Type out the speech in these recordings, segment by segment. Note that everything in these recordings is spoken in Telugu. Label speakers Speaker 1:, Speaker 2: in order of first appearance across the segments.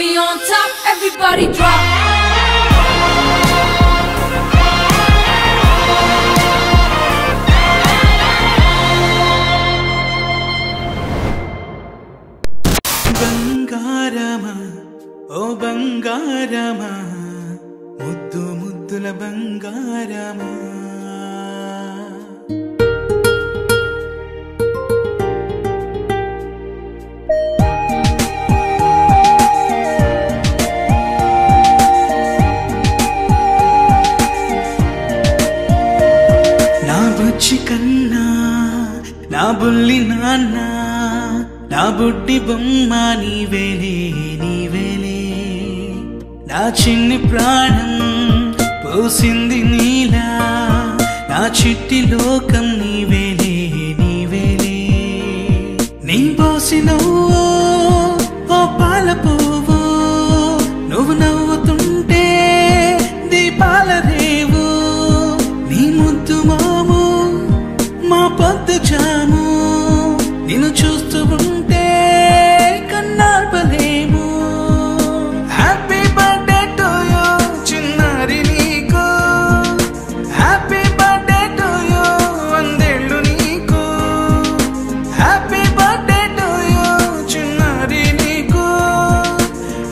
Speaker 1: cherry on top, everybody drop.
Speaker 2: బంగారమా ఓ బంగారమా ముద్దు ముద్దుల బంగారమా నా బుచ్చి కన్నా నా బుల్లి నాన్న నా బుడ్డి బొమ్మ నీవేలే నీవేలే నా చిన్ని ప్రాణం పోసింది నీలా నా చిట్టి లోకం నీవేలే నీవేలే నీ పోసినవో ఓ పాల పువ్వు నువ్వు నవ్వుతుంటే దీపాల రేవు నీ ముద్దు మాము మా పొద్దు జాము నిన్ను చూస్తూ ఉంటే కన్నార్పలేము హ్యాపీ బర్త్డే టు యూ చిన్నారి నీకు హ్యాపీ బర్త్డే టు యూ వందేళ్ళు నీకు హ్యాపీ బర్త్డే టు యూ చిన్నారి నీకు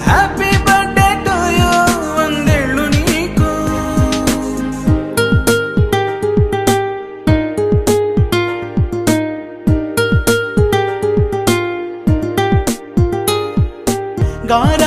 Speaker 2: హ్యాపీ బర్త్డే టు యూ వందేళ్ళు నీకు God